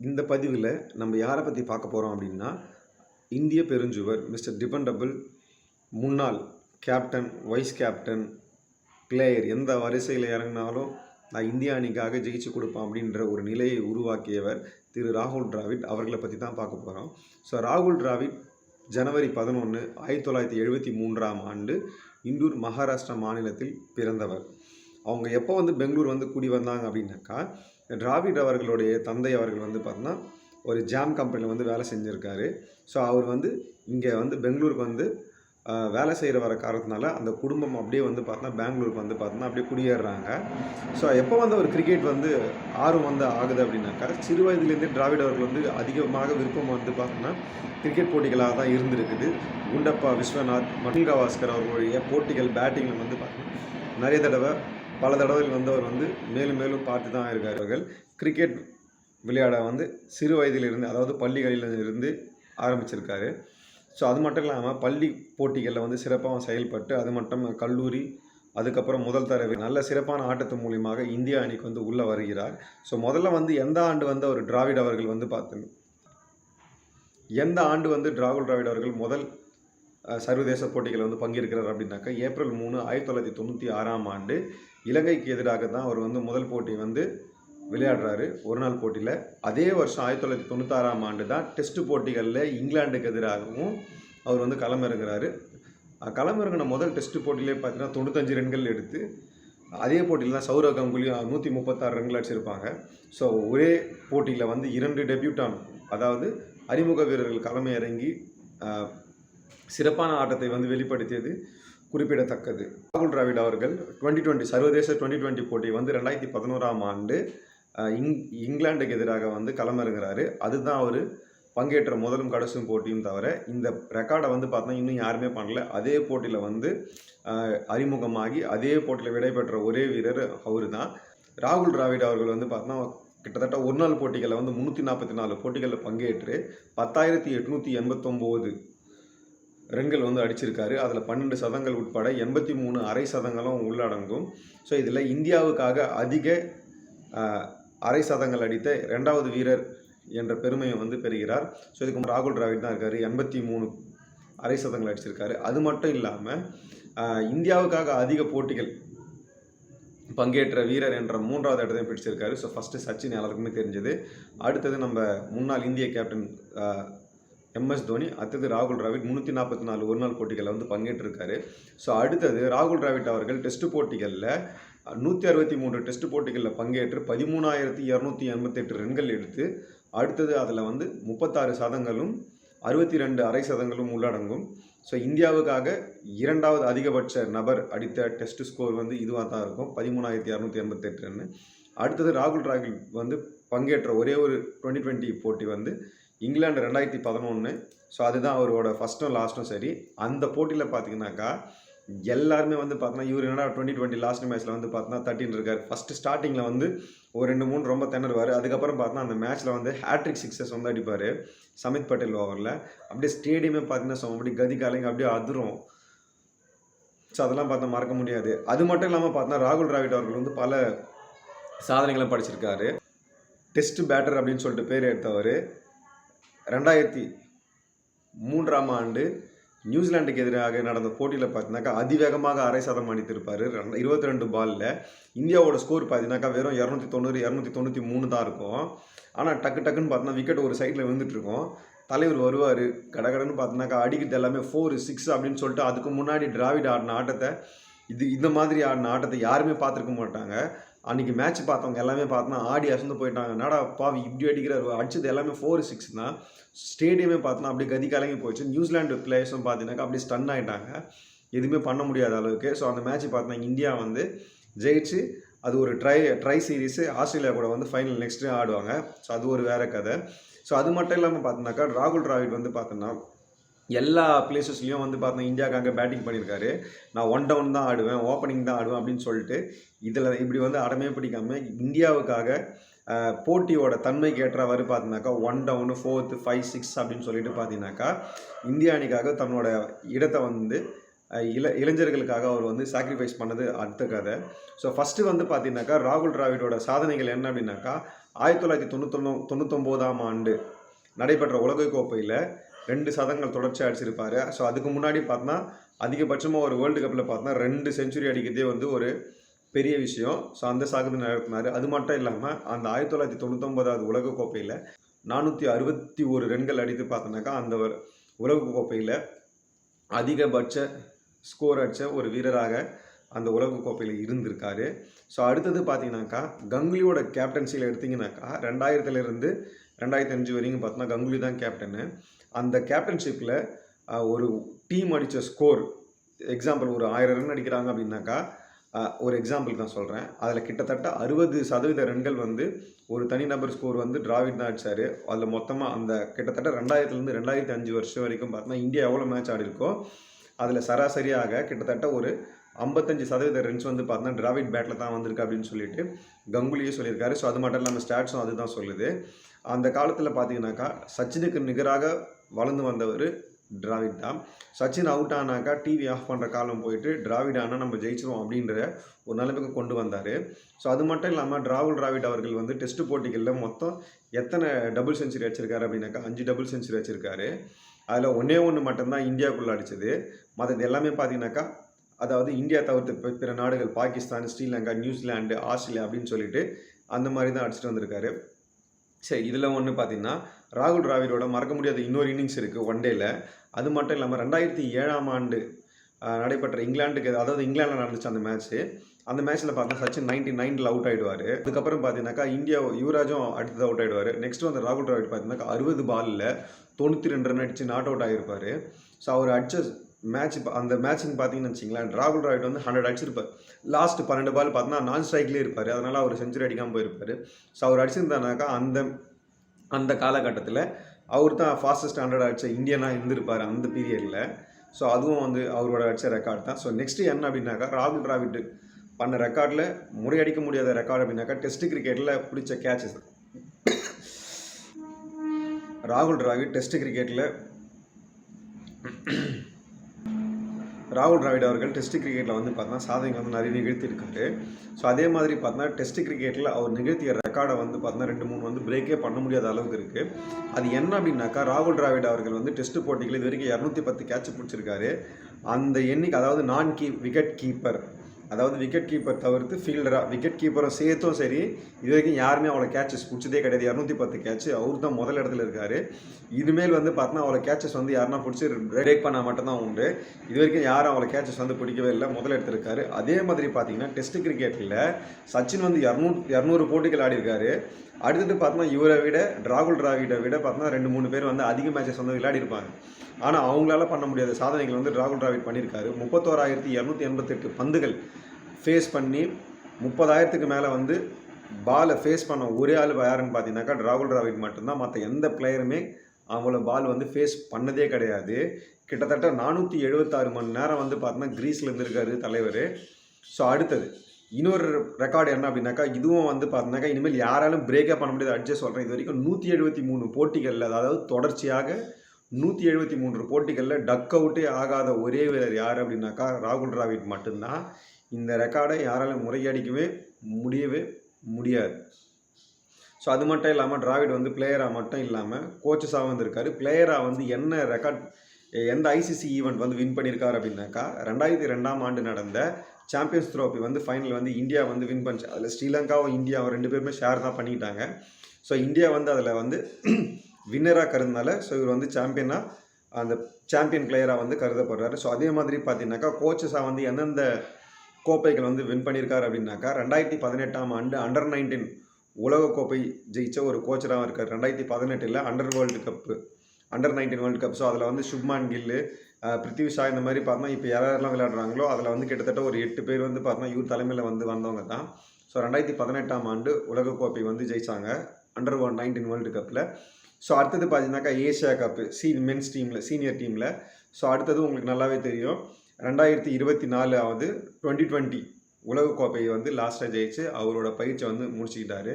இந்த பதிவில் நம்ம யாரை பற்றி பார்க்க போகிறோம் அப்படின்னா, இந்திய பெருஞ்சுவர் மிஸ்டர் டிபெண்டபிள், முன்னாள் கேப்டன், வைஸ் கேப்டன், பிளேயர் எந்த வரிசையில் இறங்கினாலும் நான் இந்திய அணிக்காக ஜெயிச்சு கொடுப்பேன் அப்படின்ற ஒரு நிலையை உருவாக்கியவர் திரு ராகுல் டிராவிட் அவர்களை பற்றி தான் பார்க்க போகிறோம். ஸோ ராகுல் டிராவிட் ஜனவரி 11, 1973ஆம் ஆண்டு இந்தூர், மகாராஷ்டிரா மாநிலத்தில் பிறந்தவர். அவங்க எப்போ பெங்களூர் குடி வந்தாங்க அப்படின்னாக்கா, டிராவிட் அவர்களுடைய தந்தை அவர்கள் பார்த்தீங்கன்னா ஒரு ஜாம் கம்பெனியில் வேலை செஞ்சுருக்காரு. ஸோ அவர் இங்கே பெங்களூருக்கு வேலை செய்கிற வர காரணத்தினால அந்த குடும்பம் அப்படியே பார்த்தீங்கன்னா பெங்களூருக்கு பார்த்தீங்கன்னா அப்படியே குடியேறுறாங்க. ஸோ எப்போ ஒரு கிரிக்கெட் ஆர்வம் ஆகுது அப்படின்னாக்கா, சிறு வயதுலேருந்தே டிராவிட் அவர்கள் அதிகமாக விருப்பம் பார்த்தீங்கன்னா கிரிக்கெட் போட்டிகளாக தான் இருந்திருக்குது. குண்டப்பா விஸ்வநாத், மணில் கவாஸ்கர் அவர்களுடைய போட்டிகள் பேட்டிங்கில் பார்த்தீங்கன்னா பல தடவைகள் அவர் மேலும் மேலும் பார்த்து தான் இருக்கார். அவர்கள் கிரிக்கெட் விளையாட சிறு வயதிலிருந்து, அதாவது பள்ளிகளிலிருந்து ஆரம்பிச்சிருக்காரு. ஸோ அது மட்டும் இல்லாமல் பள்ளி போட்டிகளில் சிறப்பாக செயல்பட்டு, அது மட்டும் கல்லூரி, அதுக்கப்புறம் முதல் தர நல்ல சிறப்பான ஆட்டத்து மூலியமாக இந்திய அணிக்கு உள்ளே வருகிறார். ஸோ முதல்ல எந்த ஆண்டு அவர் டிராவிட் அவர்கள் பார்த்து எந்த ஆண்டு ராகுல் டிராவிட் அவர்கள் முதல் சர்வதேச போட்டிகள் பங்கேற்கிறார் அப்படின்னாக்கா, ஏப்ரல் 3, 1996ஆம் ஆண்டு இலங்கைக்கு எதிராக தான் அவர் முதல் போட்டி விளையாடுறாரு, ஒரு நாள் போட்டியில். அதே வருஷம் 1996ஆம் ஆண்டு தான் டெஸ்ட் போட்டிகளில் இங்கிலாந்துக்கு எதிராகவும் அவர் களமிறங்குறாரு. களமிறங்கின முதல் டெஸ்ட் போட்டியிலே பார்த்தீங்கன்னா 95 ரன்கள் எடுத்து, அதே போட்டியில் தான் சௌரவ் கங்குலி 136 ரன்கள் அடிச்சிருப்பாங்க. ஸோ ஒரே போட்டியில் 2 டெபியூட்டான், அதாவது அறிமுக வீரர்கள் களமை இறங்கி சிறப்பான ஆட்டத்தை வெளிப்படுத்தியது குறிப்பிடத்தக்கது. ராகுல் டிராவிட் அவர்கள் 2020 சர்வதேச 2020 போட்டி 2011ஆம் ஆண்டு இங்கிலாந்துக்கு எதிராக களமிறங்குறாரு. அதுதான் அவர் பங்கேற்ற முதலும் கடைசியும் போட்டியும் தவிர, இந்த ரெக்கார்டை பார்த்தா இன்னும் யாருமே பண்ணல. அதே போட்டியில் அறிமுகமாகி அதே போட்டியில் விடைபெற்ற ஒரே வீரர் அவர் தான். ராகுல் டிராவிட் அவர்கள் பார்த்தா கிட்டத்தட்ட ஒரு நாள் போட்டிகளில் 344 போட்டிகளில் பங்கேற்று 10,889 ரன்கள் அடிச்சிருக்காரு. அதில் 12 சதங்கள் உட்பட 83 அரை சதங்களும் உள்ளடங்கும். ஸோ இதில் இந்தியாவுக்காக அதிக அரை சதங்கள் அடித்த 2வது வீரர் என்ற பெருமையை பெறுகிறார். ஸோ இதுக்கு ராகுல் டிராவிட் தான் இருக்கார், 83 அரை சதங்கள் அடிச்சிருக்காரு. அது மட்டும் இல்லாமல் இந்தியாவுக்காக அதிக போட்டிகள் பங்கேற்ற வீரர் என்ற 3வது இடத்தையும் பிடிச்சிருக்காரு. ஸோ ஃபஸ்ட்டு சச்சின் எல்லாருக்குமே தெரிஞ்சது. அடுத்தது நம்ம முன்னாள் இந்திய கேப்டன் MS தோனி, அடுத்தது ராகுல் டிராவிட் 344 ஒரு நாள் போட்டிகளில் பங்கேற்றிருக்காரு. ஸோ அடுத்தது ராகுல் டிராவிட் அவர்கள் டெஸ்ட் போட்டிகளில் 163 டெஸ்ட் போட்டிகளில் பங்கேற்று 13,288 ரன்கள் எடுத்து, அடுத்தது அதில் 36 சதங்களும் 62 அரை சதங்களும் உள்ளடங்கும். ஸோ இந்தியாவுக்காக 2வது அதிகபட்ச நபர் அடித்த டெஸ்ட் ஸ்கோர் இதுவாக தான் இருக்கும், 13,288 ரன். அடுத்தது ராகுல் டிராவிட் பங்கேற்ற ஒரே ஒரு 2020 போட்டி இங்கிலாந்து 2011. ஸோ அதுதான் அவரோட ஃபஸ்ட்டும் லாஸ்ட்டும். சரி, அந்த போட்டியில் பார்த்தீங்கன்னாக்கா எல்லாருமே பார்த்தீங்கன்னா இவர் என்னடா 2020 லாஸ்ட் மேட்ச்சில் பார்த்தீங்கன்னா 13 இருக்கார். ஃபஸ்ட்டு ஸ்டார்டிங்கில் ஒரு 2-3 ரொம்ப திணறுவார். அதுக்கப்புறம் பார்த்தீங்கன்னா அந்த மேட்ச்சில் ஹேட்ரிக் சிக்ஸஸ் அடிப்பார் சமித் பட்டேல் ஓவரில். அப்படியே ஸ்டேடியமே பார்த்தீங்கன்னா அப்படி கதி காலைங்க அப்படியே அதிரும். ஸோ அதெல்லாம் பார்த்தா மறக்க முடியாது. அது மட்டும் இல்லாமல் பார்த்தீங்கன்னா ராகுல் டிராவிட் அவர்கள் பல சாதனைகளை படிச்சிருக்காரு. டெஸ்ட் பேட்டர் அப்படின்னு சொல்லிட்டு பேர் எடுத்தவர் 2003ஆம் ஆண்டு நியூசிலாண்டுக்கு எதிராக நடந்த போட்டியில் பார்த்தீங்கன்னாக்கா அதிவேகமாக அரை சதம் அடித்திருப்பார் 22 பாலில். இந்தியாவோட ஸ்கோர் பார்த்தீங்கன்னாக்கா வெறும் 290, 293 தான் இருக்கும். ஆனால் டக்குன்னு பார்த்தீங்கன்னா விக்கெட் ஒரு சைடில் விழுந்துட்டுருக்கும். தலைவர் வருவார், கடகடன்னு பார்த்தீங்கன்னாக்கா அடிக்கிறது எல்லாமே 4, 6 அப்படின்னு சொல்லிட்டு. அதுக்கு முன்னாடி டிராவிட் ஆடின ஆட்டத்தை, இந்த மாதிரி ஆடின ஆட்டத்தை யாருமே பார்த்துருக்க மாட்டாங்க. அன்றைக்கி மேட்ச் பார்த்தவங்க எல்லாமே பார்த்தோன்னா ஆடி அசந்து போயிட்டாங்க. என்னடா பாவி இப்படி அடிக்கிறார், அடிச்சது எல்லாமே 4, 6 தான். ஸ்டேடியமே பார்த்தோன்னா அப்படியே கதி கலங்கி போயிடுச்சு. நியூசிலாண்டு பிளேயர்ஸும் பார்த்தீங்கன்னாக்கா அப்படியே ஸ்டன் ஆகிட்டாங்க, எதுவுமே பண்ண முடியாத அளவுக்கு. ஸோ அந்த மேட்ச் பார்த்தீங்கன்னா இந்தியா ஜெயிச்சு அது ஒரு ட்ரை சீரீஸு ஆஸ்திரேலியா கூட ஃபைனல் நெக்ஸ்ட் டே ஆடுவாங்க. ஸோ அது ஒரு வேறு கதை. ஸோ அது மட்டும் இல்லாமல் பார்த்தீங்கன்னாக்கா ராகுல் டிராவிட் பார்த்தோன்னா எல்லா பிளேசஸ்லையும் பார்த்தீங்கன்னா இந்தியாவுக்காக பேட்டிங் பண்ணியிருக்காரு. நான் 1 டவுன் தான் ஆடுவேன், ஓப்பனிங் தான் ஆடுவேன் அப்படின்னு சொல்லிட்டு இதில் இப்படி அடமே பிடிக்காமல் இந்தியாவுக்காக போட்டியோட தன்மைக்கு ஏற்றவாறு பார்த்தீங்கன்னாக்கா 1 டவுனு, 4th, 5, 6 அப்படின்னு சொல்லிட்டு பார்த்தீங்கன்னாக்கா இந்திய அணிக்காக தன்னோட இடத்தை இளைஞர்களுக்காக அவர் சாக்ரிஃபைஸ் பண்ணது அடுத்த கதை. ஸோ ஃபஸ்ட்டு பார்த்தீங்கன்னாக்கா ராகுல் டிராவிடோட சாதனைகள் என்ன அப்படின்னாக்கா, 1999ஆம் ஆண்டு நடைபெற்ற உலகக்கோப்பையில் 2 சதங்கள் தொடர்ச்சியாக அடிச்சிருப்பார். ஸோ அதுக்கு முன்னாடி பார்த்தோன்னா அதிகபட்சமாக ஒரு வேர்ல்டு கப்பில் பார்த்தோன்னா 2 செஞ்சுரி அடிக்கிறதே வந்து ஒரு பெரிய விஷயம். ஸோ அந்த சாதனை நடத்தினார். அது மட்டும் இல்லாமல் அந்த 1999வது உலகக்கோப்பையில் 461 ரன்கள் அடித்து பார்த்தோன்னாக்கா அந்த உலகக்கோப்பையில் அதிகபட்ச ஸ்கோர் அடித்த ஒரு வீரராக அந்த உலகக்கோப்பையில் இருந்திருக்காரு. ஸோ அடுத்தது பார்த்தீங்கன்னாக்கா கங்குலியோட கேப்டன்சியில் எடுத்திங்கனாக்கா 2000லேருந்து 2005 வரைக்கும் பார்த்தோன்னா கங்குலி தான் கேப்டனு. அந்த கேப்டன்ஷிப்பில் ஒரு டீம் அடித்த ஸ்கோர் எக்ஸாம்பிள் ஒரு 1000 ரன் அடிக்கிறாங்க அப்படின்னாக்கா ஒரு எக்ஸாம்பிள் தான் சொல்கிறேன். அதில் கிட்டத்தட்ட 60% ரன்கள் வந்து ஒரு தனிநபர் ஸ்கோர் வந்து டிராவிட் தான் அடித்தார். அதில் மொத்தமாக அந்த கிட்டத்தட்ட 2000லேருந்து 2005 வருஷம் வரைக்கும் பார்த்தோன்னா இந்தியா எவ்வளோ மேட்ச் ஆடி இருக்கோ அதில் சராசரியாக கிட்டத்தட்ட ஒரு 55% ரன்ஸ் வந்து பார்த்தோன்னா டிராவிட் பேட்டில் தான் வந்திருக்கு அப்படின்னு சொல்லிட்டு கங்குலியே சொல்லியிருக்காரு. ஸோ அது மட்டும் இல்லாமல் ஸ்டாட்ஸும் அதுதான் சொல்லுது. அந்த காலத்தில் பார்த்தீங்கன்னாக்கா சச்சினுக்கு நிகராக வளர்ந்து வந்தவர் டிராவிட் தான். சச்சின் அவுட் ஆனாக்கா டிவி ஆஃப் பண்ணுற காலம் போயிட்டு டிராவிட் ஆனால் நம்ம ஜெயிச்சிருவோம் அப்படின்ற ஒரு நிலைமைக்கு கொண்டு வந்தார். ஸோ அது மட்டும் இல்லாமல் ராகுல் டிராவிட் அவர்கள் வந்து டெஸ்ட் போட்டிகளில் மொத்தம் எத்தனை டபுள் செஞ்சுரி அடிச்சிருக்காரு அப்படின்னாக்கா 5 டபுள் செஞ்சுரி அடிச்சிருக்காரு. அதில் ஒன்று மட்டும்தான் இந்தியாவுக்குள்ளே அடித்தது. மற்றது எல்லாமே பார்த்தீங்கன்னாக்கா அதாவது இந்தியா தவிர்த்து பிற நாடுகள் பாகிஸ்தான், ஸ்ரீலங்கா, நியூசிலாண்டு, ஆஸ்திரேலியா அப்படின்னு சொல்லிட்டு அந்த மாதிரி தான் அடிச்சுட்டு வந்திருக்காரு. சரி, இதில் ஒன்று பார்த்தீங்கன்னா ராகுல் டிராவிடோட மறக்க முடியாத இன்னொரு இன்னிங்ஸ் இருக்குது ஒன் டேயில். அது மட்டும் இல்லாமல் 2007ஆம் ஆண்டு நடைபெற்ற இங்கிலாந்துக்கு, அதாவது இங்கிலாண்டில் நடந்துச்சு அந்த மேட்ச்சு. அந்த மேட்ச்சில் பார்த்தா சச்சின் 99ல் அவுட் ஆகிடுவார். அதுக்கப்புறம் பார்த்தீங்கன்னாக்கா இந்தியா யுவராஜும் அடுத்தது அவுட் ஆகிடுவார். நெக்ஸ்ட் வந்து ராகுல் டிராவிட் பார்த்தீங்கன்னாக்கா 60 பாலில் 92 ரன் அடித்து நாட் அவுட் ஆகியிருப்பார். ஸோ அவர் அடித்த மேட்ச் அந்த மேட்ச்சுன்னு பார்த்தீங்கன்னு வச்சிங்களேன், ராகுல் டிராவிட் வந்து 100 அடிச்சிருப்பார். லாஸ்ட் 12 பால் பார்த்தீங்கன்னா நான் ஸ்ட்ரைக்லேயே இருப்பார். அதனால் அவர் செஞ்சுரி அடிக்காமல் போயிருப்பார். ஸோ அவர் அடிச்சிருந்தானாக்கா அந்த காலகட்டத்தில் அவர் தான் ஃபாஸ்டஸ்ட் 100 அடித்த இந்தியனாக இருந்திருப்பார் அந்த பீரியடில். ஸோ அதுவும் வந்து அவரோட அடித்த ரெக்கார்ட் தான். ஸோ நெக்ஸ்ட்டு என்ன அப்படின்னாக்கா ராகுல் டிராவிட் பண்ண ரெக்கார்டில் முறையடிக்க முடியாத ரெக்கார்டு அப்படின்னாக்கா டெஸ்ட் கிரிக்கெட்டில் பிடிச்ச கேட்சஸ். ராகுல் டிராவிட் அவர்கள் டெஸ்ட் கிரிக்கெட்டில் வந்து பார்த்தீங்கன்னா சாதனை வந்து நிறைய நிகழ்த்தியிருக்காரு. ஸோ அதே மாதிரி பார்த்தீங்கன்னா டெஸ்ட் கிரிக்கெட்டில் அவர் நிகழ்த்திய ரெக்கார்டை வந்து பார்த்தீங்கன்னா 2-3 வந்து பிரேக்கே பண்ண முடியாத அளவுக்கு இருக்குது. அது என்ன அப்படின்னாக்கா ராகுல் டிராவிட் அவர்கள் வந்து டெஸ்ட் போட்டிகள் இது வரைக்கும் 210 கேட்ச் பிடிச்சிருக்காரு. அந்த எண்ணிக்கை அதாவது விக்கெட் கீப்பர், அதாவது விக்கெட் கீப்பர் தவிர்த்து ஃபீல்டராக விக்கெட் கீப்பரும் சேர்த்தும் சரி இது வரைக்கும் யாருமே அவ்வளோ கேட்சஸ் பிடிச்சதே கிடையாது. 210 கேட்ச் அவர் தான் முதல் இடத்துல இருக்கார். இனிமேல் வந்து பார்த்தீங்கன்னா அவ்வளோ கேட்சஸ் வந்து யாருன்னா பிடிச்சி பிரேக் பண்ணால் மட்டும்தான் உண்டு. இது வரைக்கும் யாரும் அவ்வளோ கேட்சஸ் வந்து பிடிக்கவே இல்லை, முதல் இடத்துல இருக்காரு. அதே மாதிரி பார்த்தீங்கன்னா டெஸ்ட் கிரிக்கெட்டில் சச்சின் வந்து 200 போட்டிகள் ஆடி இருக்காரு. அடுத்தது பார்த்தோன்னா இவரை விட ராகுல் டிராவிடை விட பார்த்தோன்னா 2-3 பேர் வந்து அதிக மேட்சஸ் வந்து விளையாடி இருப்பாங்க. ஆனால் அவங்களால பண்ண முடியாத சாதனைகள் வந்து ராகுல் டிராவிட் பண்ணியிருக்காரு. 31,288 பந்துகள் ஃபேஸ் பண்ணி 30,000க்கு மேலே வந்து பாலை ஃபேஸ் பண்ண ஒரே ஆள் யாருன்னு பார்த்தீங்கன்னாக்கா ராகுல் டிராவிட் மட்டும்தான். மற்ற எந்த பிளேயருமே அவங்கள பால் வந்து ஃபேஸ் பண்ணதே கிடையாது. கிட்டத்தட்ட 476 மணி நேரம் வந்து பார்த்தீங்கன்னா கிரீஸில் இருந்திருக்காரு தலைவர். ஸோ அடுத்தது இன்னொரு ரெக்கார்டு என்ன அப்படின்னாக்கா இதுவும் வந்து பார்த்தீங்கன்னாக்கா இனிமேல் யாராலும் பிரேக்கே பண்ண முடியாது அடிச்சே சொல்கிறேன். இது வரைக்கும் 173 போட்டிகளில், அதாவது தொடர்ச்சியாக 173 போட்டிகளில் டக் அவுட்டே ஆகாத ஒரே வீரர் யார் அப்படின்னாக்கா ராகுல் டிராவிட் மட்டும்தான். இந்த ரெக்கார்டை யாராலும் முறையடிக்கவே முடியாது. ஸோ அது மட்டும் இல்லாமல் டிராவிட் வந்து பிளேயராக மட்டும் இல்லாமல் கோச்சஸாக வந்திருக்காரு. பிளேயராக வந்து என்ன ரெக்கார்ட் எந்த ஐசிசி ஈவெண்ட் வந்து வின் பண்ணியிருக்காரு அப்படின்னாக்கா 2002ஆம் ஆண்டு நடந்த சாம்பியன்ஸ் ட்ரோஃபி வந்து ஃபைனல் வந்து இந்தியா வந்து வின் பண்ணிச்சு. அதில் ஸ்ரீலங்காவும் இந்தியாவும் 2 பேருமே ஷேர் தான் பண்ணிக்கிட்டாங்க. ஸோ இந்தியா வந்து அதில் வந்து வின்னராக கருதுனால ஸோ இவர் வந்து அந்த சாம்பியன் பிளேயராக வந்து கருதப்படுறாரு. ஸோ அதே மாதிரி பார்த்தீங்கன்னாக்கா கோச்சஸாக வந்து எந்தெந்த கோப்பைகள் வந்து வின் பண்ணியிருக்காரு அப்படின்னாக்கா 2018ஆம் ஆண்டு அண்டர்-19 உலகக்கோப்பை ஜெயிச்ச ஒரு கோச்சராகவும் இருக்கார். 2018 அண்டர்-19 வேர்ல்டு கப். ஸோ அதில் வந்து சுப்மான் கில்லு, பிருத்திவி ஷா இந்த மாதிரி பார்த்தோன்னா இப்போ யாரெல்லாம் விளையாடுறாங்களோ அதில் வந்து கிட்டத்தட்ட ஒரு 8 பேர் வந்து பார்த்தோன்னா இவர் தலைமையில் வந்து வந்தவங்க தான். ஸோ 2018ஆம் ஆண்டு உலகக்கோப்பை வந்து ஜெயித்தாங்க அண்டர்-19 வேர்ல்டு கப்பில். ஸோ அடுத்தது பார்த்தீங்கன்னாக்கா ஏஷியா கப்பு மென்ஸ் டீமில் சீனியர் டீமில். ஸோ அடுத்தது உங்களுக்கு நல்லாவே தெரியும் 2024 2020 உலகக்கோப்பையை வந்து லாஸ்ட்டாக ஜெயிச்சு அவரோட பயிற்சியை வந்து முடிச்சுக்கிட்டாரு.